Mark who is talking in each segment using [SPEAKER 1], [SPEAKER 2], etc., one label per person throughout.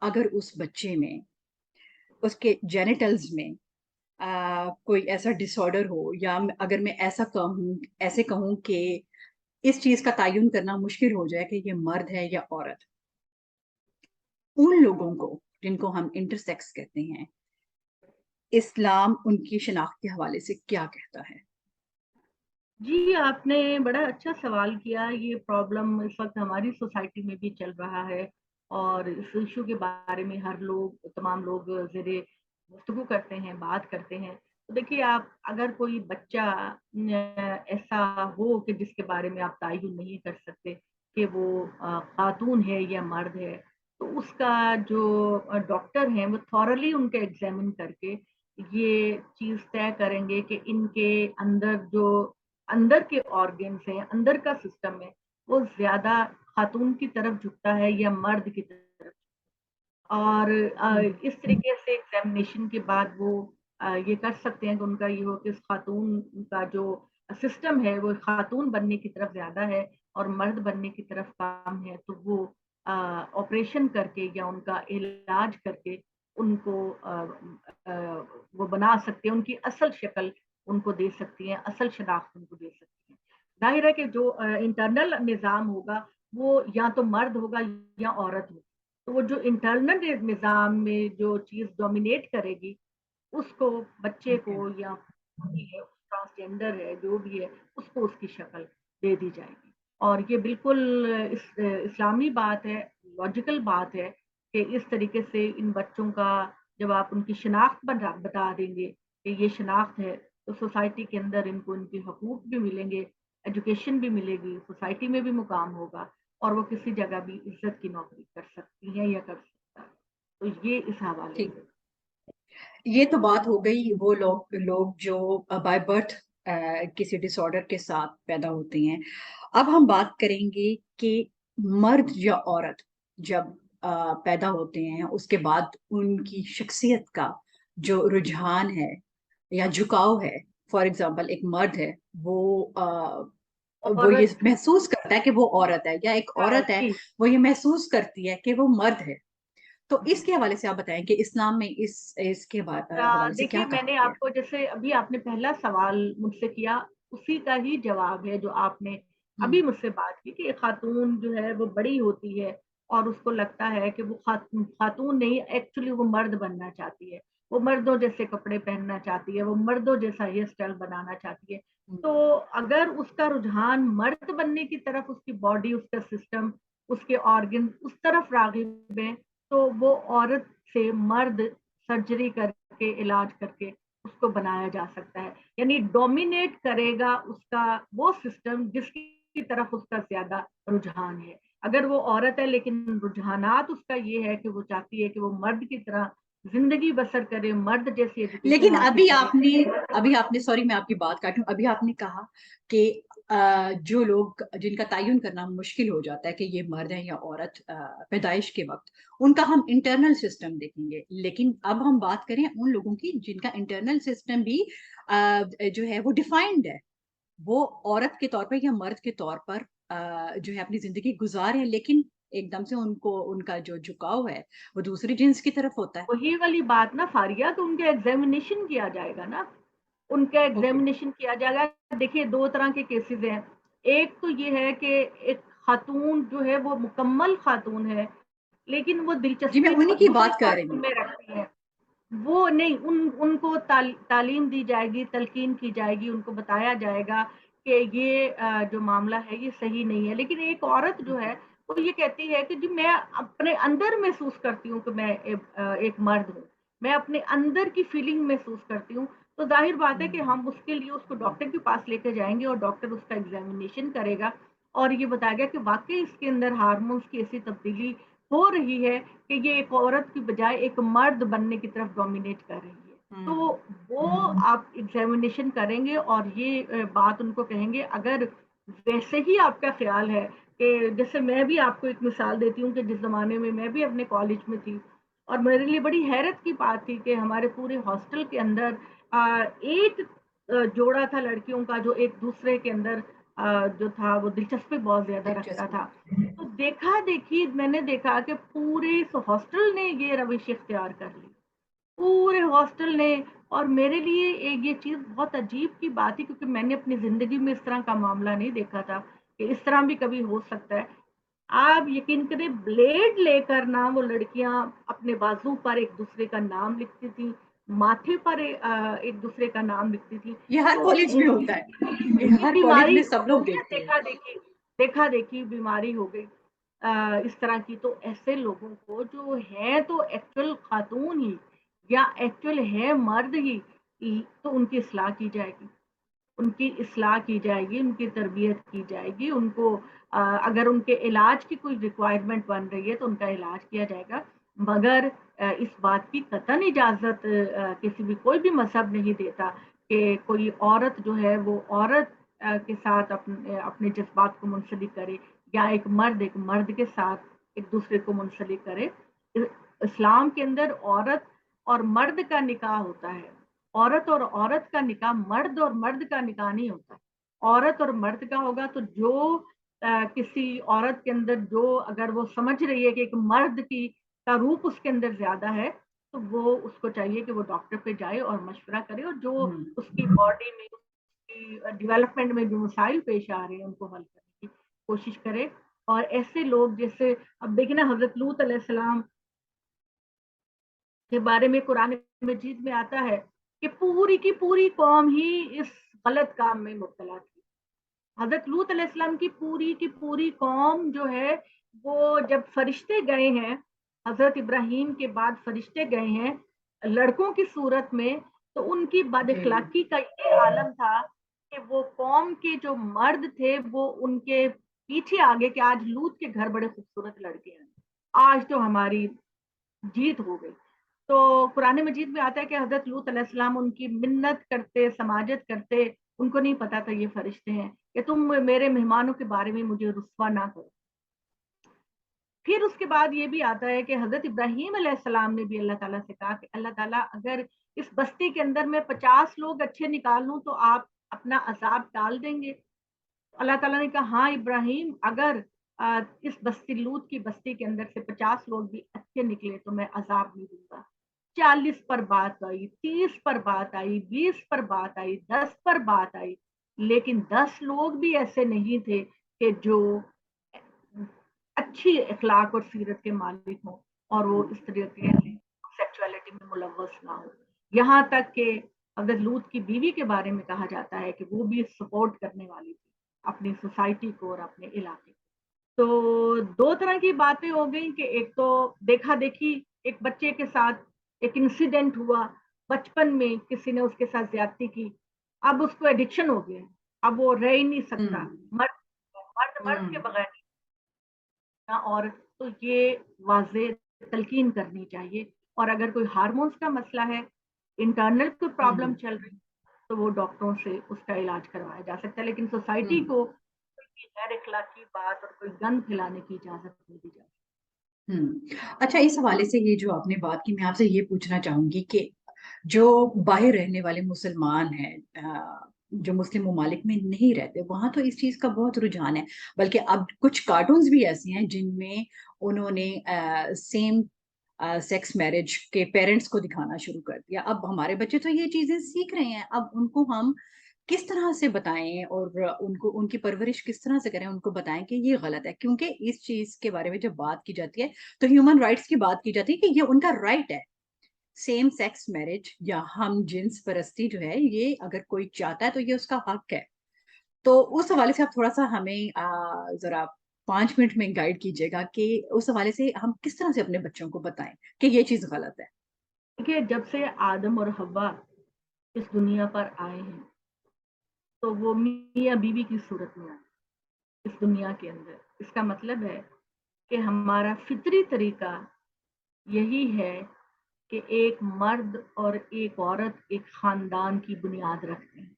[SPEAKER 1] اگر اس بچے میں اس کے جینیٹلز میں کوئی ایسا ڈس آرڈر ہو، یا اگر میں ایسے کہوں کہ اس چیز کا تعین کرنا مشکل ہو جائے کہ یہ مرد ہے یا عورت، ان لوگوں کو جن کو ہم انٹرسیکس کہتے ہیں، اسلام ان کی شناخت کے حوالے سے کیا کہتا ہے؟
[SPEAKER 2] جی، آپ نے بڑا اچھا سوال کیا۔ یہ پرابلم اس وقت ہماری سوسائٹی میں بھی چل رہا ہے، اور اس ایشو کے بارے میں تمام لوگ زیر گفتگو کرتے ہیں، بات کرتے ہیں۔ تو دیکھیے، آپ اگر کوئی بچہ ایسا ہو کہ جس کے بارے میں آپ تعین نہیں کر سکتے کہ وہ خاتون ہے یا مرد ہے، تو اس کا جو ڈاکٹر ہیں وہ تھورلی ان کا ایگزامن کر کے یہ چیز طے کریں گے کہ ان کے اندر کے آرگنس ہیں، اندر کا سسٹم ہے، وہ زیادہ خاتون کی طرف جھکتا ہے یا مرد کی طرف۔ اور
[SPEAKER 1] ہم،
[SPEAKER 2] اس طریقے سے ایگزامینیشن کے بعد وہ یہ کر سکتے ہیں کہ ان کا یہ ہو کہ اس خاتون کا جو سسٹم ہے وہ خاتون بننے کی طرف زیادہ ہے اور مرد بننے کی طرف کام ہے، تو وہ آپریشن کر کے یا ان کا علاج کر کے ان کو وہ بنا سکتے ہیں، ان کی اصل شکل ان کو دے سکتی ہیں، اصل شناخت ان کو دے سکتی ہیں۔ ظاہر ہے کہ جو انٹرنل نظام ہوگا وہ یا تو مرد ہوگا یا عورت ہوگی۔ تو وہ جو انٹرنل نظام میں جو چیز ڈومینیٹ کرے گی، اس کو بچے
[SPEAKER 1] اوکے،
[SPEAKER 2] کو یا ٹرانسجینڈر ہے جو بھی ہے اس کو اس کی شکل دے دی جائے گی۔ اور یہ بالکل اسلامی بات ہے، لاجیکل بات ہے کہ اس طریقے سے ان بچوں کا جب آپ ان کی شناخت بتا دیں گے کہ یہ شناخت ہے، تو سوسائٹی کے اندر ان کو ان کے حقوق بھی ملیں گے، ایجوکیشن بھی ملے گی، سوسائٹی میں بھی مقام ہوگا، اور وہ کسی جگہ بھی عزت کی نوکری کر سکتی ہیں یا کر سکتا ہے۔ تو یہ اس حوالے
[SPEAKER 1] ٹھیک۔
[SPEAKER 2] سے۔
[SPEAKER 1] یہ تو بات ہو گئی وہ لوگ جو بائی برتھ کسی ڈس آرڈر کے ساتھ پیدا ہوتے ہیں۔ اب ہم بات کریں گے کہ مرد یا عورت جب پیدا ہوتے ہیں، اس کے بعد ان کی شخصیت کا جو رجحان ہے یا جھکاؤ ہے، فار ایگزامپل ایک مرد ہے، وہ وہ یہ
[SPEAKER 2] عورت
[SPEAKER 1] محسوس کرتا ہے کہ وہ عورت ہے، یا ایک عورت ہے
[SPEAKER 2] جی
[SPEAKER 1] وہ یہ محسوس کرتی ہے کہ وہ مرد ہے۔ تو اس کے حوالے سے آپ بتائیں کہ اسلام میں اس کے حوالے سے کیا
[SPEAKER 2] دیکھیے، میں
[SPEAKER 1] کہا
[SPEAKER 2] نے
[SPEAKER 1] گیا
[SPEAKER 2] آپ کو جیسے ابھی آپ نے پہلا سوال مجھ سے کیا، اسی کا ہی جواب ہے جو آپ نے
[SPEAKER 1] ہے؟
[SPEAKER 2] ابھی مجھ سے بات کی کہ ایک خاتون جو ہے وہ بڑی ہوتی ہے اور اس کو لگتا ہے کہ وہ خاتون نہیں، ایکچولی وہ مرد بننا چاہتی ہے، وہ مردوں جیسے کپڑے پہننا چاہتی ہے، وہ مردوں جیسا ہیئر اسٹائل بنانا چاہتی ہے۔ تو اگر اس کا رجحان مرد بننے کی طرف، اس کی باڈی، اس کا سسٹم، اس کے آرگن اس طرف راغب ہے، تو وہ عورت سے مرد سرجری کر کے، علاج کر کے اس کو بنایا جا سکتا ہے۔ یعنی ڈومینیٹ کرے گا اس کا وہ سسٹم جس کی طرف اس کا زیادہ رجحان ہے۔ اگر وہ عورت ہے لیکن رجحانات اس کا یہ ہے کہ وہ چاہتی ہے کہ وہ مرد کی طرح زندگی بسر کرے، مرد جیسی ایجوکیشن
[SPEAKER 1] لیکن
[SPEAKER 2] حاصل کرے۔
[SPEAKER 1] ابھی آپ نے سوری میں آپ کی بات کاٹوں، ابھی آپ نے کہا کہ جو لوگ جن کا تعین کرنا مشکل ہو جاتا ہے کہ یہ مرد ہے یا عورت پیدائش کے وقت، ان کا ہم انٹرنل سسٹم دیکھیں گے، لیکن اب ہم بات کریں ان لوگوں کی جن کا انٹرنل سسٹم بھی جو ہے وہ ڈیفائنڈ ہے، وہ عورت کے طور پر یا مرد کے طور پر جو ہے اپنی زندگی گزار ہے، لیکن ایک دم سے ان کا جو جھکاؤ ہے وہ دوسری جنس کی طرف ہوتا ہے۔
[SPEAKER 2] وہی والی بات نا فاریہ، تو ان کا ایگزامینیشن کیا جائے گا نا، ان کا
[SPEAKER 1] اوکے،
[SPEAKER 2] ایگزامینیشن کیا جائے گا۔ دیکھیے، دو طرح کے کیسز ہیں۔ ایک تو یہ ہے کہ ایک خاتون جو ہے وہ مکمل خاتون ہے، لیکن وہ
[SPEAKER 1] جی میں
[SPEAKER 2] دلچسپی
[SPEAKER 1] انہیں کی
[SPEAKER 2] دوسرے
[SPEAKER 1] بات کر رہی
[SPEAKER 2] خاتون
[SPEAKER 1] ہوں۔
[SPEAKER 2] میں رکھتی ہے۔ وہ نہیں، ان کو تعلیم دی جائے گی، تلقین کی جائے گی، ان کو بتایا جائے گا کہ یہ جو معاملہ ہے یہ صحیح نہیں ہے۔ لیکن ایک عورت جو ہے وہ یہ کہتی ہے کہ جی میں اپنے اندر محسوس کرتی ہوں کہ میں ایک مرد ہوں، میں اپنے اندر کی فیلنگ محسوس کرتی ہوں، تو ظاہر بات ہے کہ ہم اس کے لیے اس کو ڈاکٹر کے پاس لے کے جائیں گے اور ڈاکٹر اس کا ایگزامینیشن کرے گا اور یہ بتائے گا کہ واقعی اس کے اندر ہارمونس کی ایسی تبدیلی ہو رہی ہے کہ یہ ایک عورت کی بجائے ایک مرد بننے کی طرف ڈومینیٹ کر رہی ہے۔ تو وہ آپ ایگزامینیشن کریں گے اور یہ بات ان کو کہیں گے۔ اگر ویسے ہی آپ کا خیال ہے کہ جیسے میں بھی آپ کو ایک مثال دیتی ہوں کہ جس زمانے میں میں بھی اپنے کالج میں تھی اور میرے لیے بڑی حیرت کی بات تھی کہ ہمارے پورے ہاسٹل کے اندر ایک جوڑا تھا لڑکیوں کا جو ایک دوسرے کے اندر جو تھا وہ دلچسپی بہت زیادہ رکھتا تھا. تو دیکھا دیکھی میں نے دیکھا کہ پورے ہاسٹل نے یہ روش اختیار کر لی، پورے ہاسٹل نے. اور میرے لیے ایک یہ چیز بہت عجیب کی بات ہے، کیونکہ میں نے اپنی زندگی میں اس طرح کا معاملہ نہیں دیکھا تھا کہ اس طرح بھی کبھی ہو سکتا ہے. آپ یقین کریں بلیڈ لے کر نہ وہ لڑکیاں اپنے بازو پر ایک دوسرے کا نام لکھتی تھی، ماتھے پر ایک دوسرے کا نام لکھتی تھی.
[SPEAKER 1] یہ ہر
[SPEAKER 2] تو
[SPEAKER 1] کالج میں ہوتا ہے، یہ
[SPEAKER 2] یہ
[SPEAKER 1] ہر کالج
[SPEAKER 2] بیماری
[SPEAKER 1] میں سب
[SPEAKER 2] ہو
[SPEAKER 1] لوگ
[SPEAKER 2] گئی،
[SPEAKER 1] دیکھتے ہیں.
[SPEAKER 2] دیکھا دیکھی بیماری ہو گئی اس طرح کی. تو ایسے لوگوں کو جو ہے تو ایکچوئل خاتون ہی یا ایکچوئل ہے مرد ہی، تو ان کی اصلاح کی جائے گی، ان کی اصلاح کی جائے گی، ان کی تربیت کی جائے گی. ان کو اگر ان کے علاج کی کوئی ریکوائرمنٹ بن رہی ہے تو ان کا علاج کیا جائے گا. مگر اس بات کی قطعاً اجازت کسی بھی کوئی بھی مذہب نہیں دیتا کہ کوئی عورت جو ہے وہ عورت کے ساتھ اپنے جذبات کو منسلک کرے، یا ایک مرد کے ساتھ ایک دوسرے کو منسلک کرے. اسلام کے اندر عورت اور مرد کا نکاح ہوتا ہے. عورت اور عورت کا نکاح مرد اور مرد کا نکاح نہیں ہوتا. عورت اور مرد کا ہوگا تو جو کسی عورت کے اندر جو اگر وہ سمجھ رہی ہے کہ ایک مرد کا روپ اس کے اندر زیادہ ہے، تو وہ اس کو چاہیے کہ وہ ڈاکٹر پہ جائے اور مشورہ کرے، اور جو اس کی باڈی میں اس کی ڈیولپمنٹ میں جو مسائل پیش آ رہے ہیں ان کو حل کرنے کی کوشش کرے. اور ایسے لوگ جیسے اب دیکھیں نا، حضرت لوط علیہ السلام کے بارے میں قرآن مجید میں آتا ہے کہ پوری کی پوری قوم ہی اس غلط کام میں مبتلا تھی. حضرت لوط علیہ السلام کی پوری قوم جو ہے وہ جب فرشتے گئے ہیں، حضرت ابراہیم کے بعد فرشتے گئے ہیں لڑکوں کی صورت میں، تو ان کی بد اخلاقی کا یہ عالم تھا کہ وہ قوم کے جو مرد تھے وہ ان کے پیچھے آگے کہ آج لوط کے گھر بڑے خوبصورت لڑکے ہیں، آج تو ہماری جیت ہو گئی. تو قرآن مجید میں آتا ہے کہ حضرت لوط علیہ السلام ان کی منت کرتے، سماجت کرتے، ان کو نہیں پتا تھا یہ فرشتے ہیں، کہ تم میرے مہمانوں کے بارے میں مجھے رسوا نہ کرو. پھر اس کے بعد یہ بھی آتا ہے کہ حضرت ابراہیم علیہ السلام نے بھی اللہ تعالیٰ سے کہا کہ اللہ تعالیٰ اگر اس بستی کے اندر میں 50 لوگ اچھے نکال لوں تو آپ اپنا عذاب ٹال دیں گے. اللہ تعالیٰ نے کہا ہاں ابراہیم، اگر اس بستی لوط کی بستی کے اندر سے 50 لوگ بھی اچھے نکلے تو میں عذاب نہیں دوں گا. 40 پر بات آئی، 30 پر بات آئی، 20 پر بات آئی، 10 پر بات آئی، لیکن 10 لوگ بھی ایسے نہیں تھے کہ جو اچھی اخلاق اور سیرت کے مالک ہوں اور وہ اس طریقے سے سیکچولیٹی میں ملوث نہ ہو. یہاں تک کہ اگر لوط کی بیوی کے بارے میں کہا جاتا ہے کہ وہ بھی سپورٹ کرنے والی تھی اپنی سوسائٹی کو اور اپنے علاقے کو. تو دو طرح کی باتیں ہو گئی کہ ایک تو دیکھا دیکھی، ایک بچے کے ساتھ ایک انسیڈنٹ ہوا بچپن میں، کسی نے اس کے ساتھ زیادتی کی، اب اس کو ایڈکشن ہو گیا، اب وہ رہ ہی نہیں سکتا، مرد کے بغیر نہیں. اور تو یہ واضح تلقین کرنی چاہیے. اور اگر کوئی ہارمونز کا مسئلہ ہے، انٹرنل کوئی پرابلم چل رہی تو وہ ڈاکٹروں سے اس کا علاج کروایا جا سکتا ہے، لیکن سوسائٹی کو کوئی غیر اخلاقی بات اور کوئی گند پھیلانے کی اجازت نہیں دی جاتی.
[SPEAKER 1] اچھا، اس حوالے سے یہ جو آپ نے بات کی، میں آپ سے یہ پوچھنا چاہوں گی کہ جو باہر رہنے والے مسلمان ہیں، جو مسلم ممالک میں نہیں رہتے، وہاں تو اس چیز کا بہت رجحان ہے، بلکہ اب کچھ کارٹونز بھی ایسے ہیں جن میں انہوں نے سیم سیکس میرج کے پیرنٹس کو دکھانا شروع کر دیا. اب ہمارے بچے تو یہ چیزیں سیکھ رہے ہیں، اب ان کو ہم کس طرح سے بتائیں اور ان کو ان کی پرورش کس طرح سے کریں، ان کو بتائیں کہ یہ غلط ہے. کیونکہ اس چیز کے بارے میں جب بات کی جاتی ہے تو ہیومن رائٹس کی بات کی جاتی ہے کہ یہ ان کا رائٹ ہے. سیم سیکس میرج یا ہم جنس پرستی جو ہے، یہ اگر کوئی چاہتا ہے تو یہ اس کا حق ہے. تو اس حوالے سے آپ تھوڑا سا ہمیں ذرا 5 منٹ میں گائیڈ کیجیے گا کہ اس حوالے سے ہم کس طرح سے اپنے بچوں کو بتائیں کہ یہ چیز غلط ہے.
[SPEAKER 2] دیکھیے، جب سے آدم اور حوا اس دنیا پر آئے ہیں تو وہ میاں بیوی کی صورت میں آئے اس دنیا کے اندر. اس کا مطلب ہے کہ ہمارا فطری طریقہ یہی ہے کہ ایک مرد اور ایک عورت ایک خاندان کی بنیاد رکھتے ہیں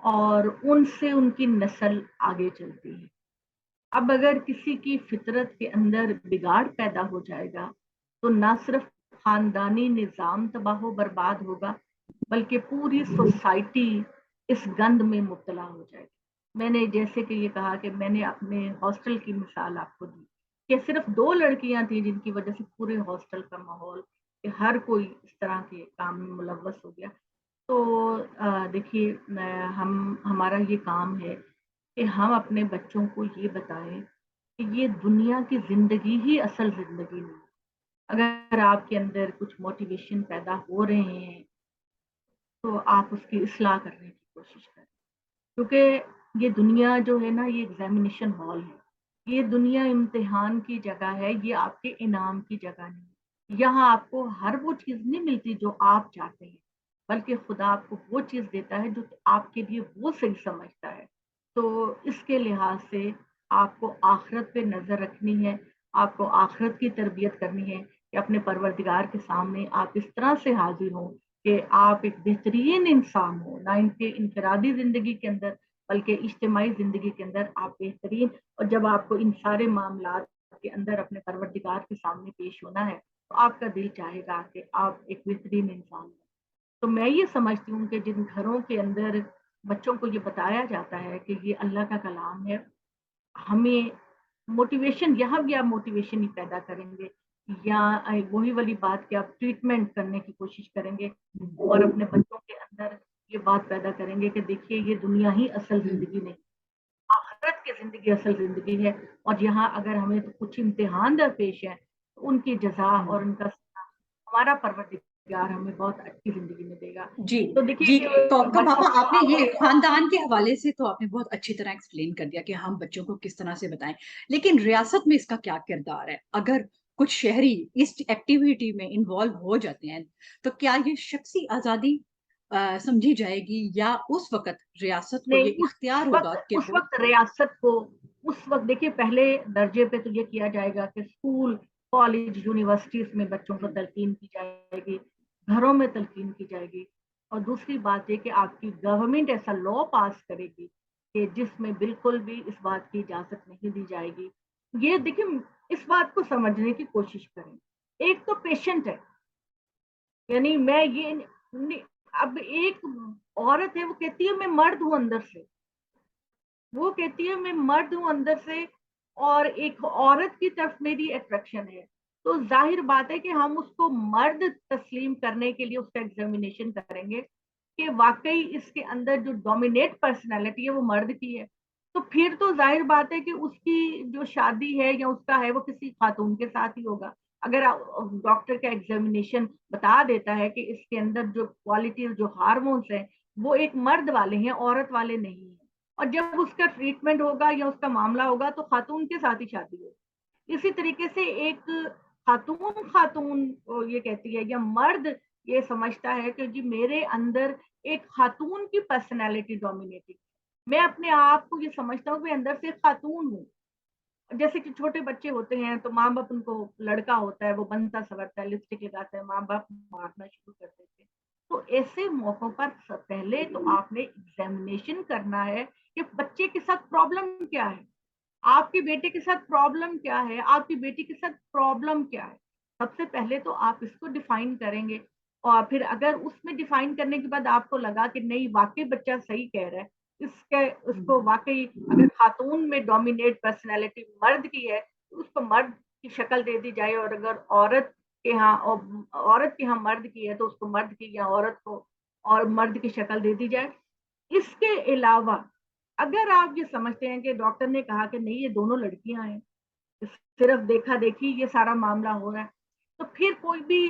[SPEAKER 2] اور ان سے ان کی نسل آگے چلتی ہے. اب اگر کسی کی فطرت کے اندر بگاڑ پیدا ہو جائے گا تو نہ صرف خاندانی نظام تباہ و برباد ہوگا بلکہ پوری سوسائٹی اس گند میں مبتلا ہو جائے گی. میں نے جیسے کہ یہ کہا کہ میں نے اپنے ہاسٹل کی مثال آپ کو دی کہ صرف 2 لڑکیاں تھیں جن کی وجہ سے پورے ہاسٹل کا ماحول کہ ہر کوئی اس طرح کے کام میں ملوث ہو گیا. تو دیکھیے ہمارا یہ کام ہے کہ ہم اپنے بچوں کو یہ بتائیں کہ یہ دنیا کی زندگی ہی اصل زندگی نہیں ہے. اگر آپ کے اندر کچھ موٹیویشن پیدا ہو رہے ہیں تو آپ اس کی اصلاح کرنے کی کوشش کریں. کیونکہ یہ دنیا جو ہے نا یہ ایگزامینیشن ہال ہے. یہ دنیا امتحان کی جگہ ہے، یہ آپ کے انعام کی جگہ نہیں. یہاں آپ کو ہر وہ چیز نہیں ملتی جو آپ چاہتے ہیں، بلکہ خدا آپ کو وہ چیز دیتا ہے جو آپ کے لیے وہ صحیح سمجھتا ہے. تو اس کے لحاظ سے آپ کو آخرت پہ نظر رکھنی ہے، آپ کو آخرت کی تربیت کرنی ہے کہ اپنے پروردگار کے سامنے آپ اس طرح سے حاضر ہوں کہ آپ ایک بہترین انسان ہو، نہ ان کے انفرادی زندگی کے اندر بلکہ اجتماعی زندگی کے اندر آپ بہترین. اور جب آپ کو ان سارے معاملات کے اندر اپنے پروردگار کے سامنے پیش ہونا ہے تو آپ کا دل چاہے گا کہ آپ ایک بہترین انسان ہوں. تو میں یہ سمجھتی ہوں کہ جن گھروں کے اندر بچوں کو یہ بتایا جاتا ہے کہ یہ اللہ کا کلام ہے، ہمیں موٹیویشن یہاں بھی آپ موٹیویشن ہی پیدا کریں گے یا وہی والی بات کہ آپ ٹریٹمنٹ کرنے کی کوشش کریں گے اور اپنے بچوں کے اندر یہ بات پیدا کریں گے کہ دیکھیے یہ دنیا ہی اصل زندگی نہیں، آخرت کی زندگی اصل زندگی ہے. اور یہاں اگر ہمیں تو کچھ امتحان درپیش ہیں تو ان کی جزا اور ان کا ہمارا پروردگار ہمیں بہت اچھی زندگی میں دے گا.
[SPEAKER 1] جی
[SPEAKER 2] تو دیکھیے
[SPEAKER 1] جی.
[SPEAKER 2] کہ
[SPEAKER 1] تو
[SPEAKER 2] بچوں
[SPEAKER 1] ماما
[SPEAKER 2] کو
[SPEAKER 1] آپ نے یہ خاندان کے حوالے سے تو آپ نے بہت اچھی طرح ایکسپلین کر دیا کہ ہم بچوں کو کس طرح سے بتائیں، لیکن ریاست میں اس کا کیا کردار ہے؟ اگر کچھ شہری اس ایکٹیویٹی میں انوالو ہو جاتے ہیں تو کیا یہ شخصی آزادی سمجھی جائے گی یا اس وقت ریاست کو
[SPEAKER 2] نہیں
[SPEAKER 1] یہ اختیار ہوگا کہ
[SPEAKER 2] اس
[SPEAKER 1] وہ
[SPEAKER 2] وقت ریاست کو اس وقت دیکھیے پہلے درجے پہ تو یہ کیا جائے گا کہ اسکول کالج یونیورسٹیز میں بچوں کو تلقین کی جائے گی، گھروں میں تلقین کی جائے گی. اور دوسری بات یہ کہ آپ کی گورنمنٹ ایسا لا پاس کرے گی کہ جس میں بالکل بھی اس بات کی اجازت نہیں دی جائے گی. یہ دیکھیں اس بات کو سمجھنے کی کوشش کریں. ایک تو پیشنٹ ہے، یعنی میں یہ اب ایک عورت ہے وہ کہتی ہے میں مرد ہوں اندر سے، وہ کہتی ہے میں مرد ہوں اندر سے اور ایک عورت کی طرف میری اٹریکشن ہے. تو ظاہر بات ہے کہ ہم اس کو مرد تسلیم کرنے کے لیے اس کا ایگزامینیشن کریں گے کہ واقعی اس کے اندر جو ڈومینیٹ پرسنالٹی ہے وہ مرد کی ہے. تو پھر تو ظاہر بات ہے کہ اس کی جو شادی ہے یا اس کا ہے وہ کسی خاتون کے ساتھ ہی ہوگا. اگر ڈاکٹر کا ایگزامینیشن بتا دیتا ہے کہ اس کے اندر جو کوالٹی جو ہارمونس ہیں وہ ایک مرد والے ہیں عورت والے نہیں ہیں، اور جب اس کا ٹریٹمنٹ ہوگا یا اس کا معاملہ ہوگا تو خاتون کے ساتھ ہی شادی ہوگی. اسی طریقے سے ایک خاتون یہ کہتی ہے یا مرد یہ سمجھتا ہے کہ جی میرے اندر ایک خاتون کی پرسنالٹی ڈومینیٹنگ، میں اپنے آپ کو یہ سمجھتا ہوں کہ اندر سے خاتون ہوں. جیسے کہ چھوٹے بچے ہوتے ہیں تو ماں باپ ان کو لڑکا ہوتا ہے وہ بنتا سورتا ہے لپسٹک لگاتا ہے، ماں باپ مارنا شروع کر دیتے ہیں. تو ایسے موقعوں پر پہلے تو آپ نے ایگزامینیشن کرنا ہے کہ بچے کے ساتھ پرابلم کیا ہے، آپ کے بیٹے کے ساتھ پرابلم کیا ہے، آپ کی بیٹی کے ساتھ پرابلم کیا ہے. سب سے پہلے تو آپ اس کو ڈیفائن کریں گے اور پھر اگر اس میں ڈیفائن کرنے کے بعد آپ کو لگا کہ نہیں واقعی بچہ صحیح کہہ رہا ہے، اس کو واقعی اگر خاتون میں ڈومینیٹ پرسنالٹی مرد کی ہے تو اس کو مرد کی شکل دے دی جائے، اور اگر عورت کے ہاں مرد کی ہے تو اس کو مرد کی یا عورت کو اور مرد کی شکل دے دی جائے. اس کے علاوہ اگر آپ یہ سمجھتے ہیں کہ ڈاکٹر نے کہا کہ نہیں یہ دونوں لڑکیاں ہیں، صرف دیکھا دیکھی یہ سارا معاملہ ہو رہا ہے، تو پھر کوئی بھی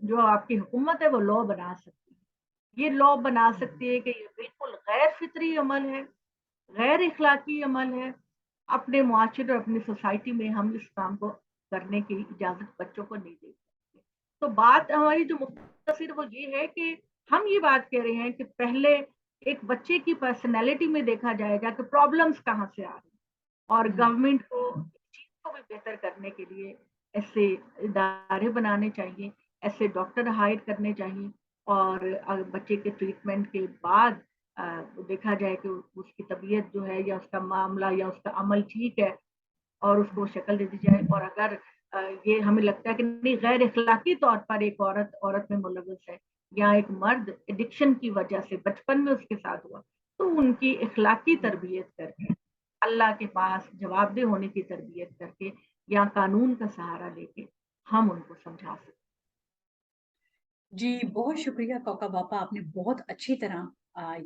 [SPEAKER 2] جو آپ کی حکومت ہے وہ لا بنا سکتی ہے. یہ لا بنا سکتی ہے کہ یہ بالکل غیر فطری عمل ہے، غیر اخلاقی عمل ہے. اپنے معاشرے اور اپنی سوسائٹی میں ہم اس کام کو کرنے کی اجازت بچوں کو نہیں دے سکتے. تو بات ہماری جو مختصر وہ یہ ہے کہ ہم یہ بات کہہ رہے ہیں کہ پہلے ایک بچے کی پرسنالٹی میں دیکھا جائے گا کہ پرابلمز کہاں سے آ رہی ہیں، اور گورنمنٹ کو اس چیز کو بھی بہتر کرنے کے لیے ایسے ادارے بنانے چاہیے، ایسے ڈاکٹر ہائر کرنے چاہیے، اور بچے کے ٹریٹمنٹ کے بعد دیکھا جائے کہ اس کی طبیعت جو ہے یا اس کا معاملہ یا اس کا عمل ٹھیک ہے اور اس کو شکل دے دی جائے. اور اگر یہ ہمیں لگتا ہے کہ نہیں غیر اخلاقی طور پر ایک عورت میں ملوث ہے یا ایک مرد ایڈکشن کی وجہ سے بچپن میں اس کے ساتھ ہوا تو ان کی اخلاقی تربیت کر کے، اللہ کے پاس جوابدہ ہونے کی تربیت کر کے یا قانون کا سہارا لے کے ہم ان کو سمجھا سکتے
[SPEAKER 1] جی بہت شکریہ کوکا باپا، آپ نے بہت اچھی طرح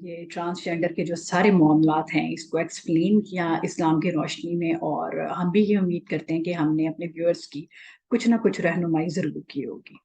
[SPEAKER 1] یہ ٹرانسجینڈر کے جو سارے معاملات ہیں اس کو ایکسپلین کیا اسلام کی روشنی میں، اور ہم بھی یہ امید کرتے ہیں کہ ہم نے اپنے ویورز کی کچھ نہ کچھ رہنمائی ضرور کی ہوگی۔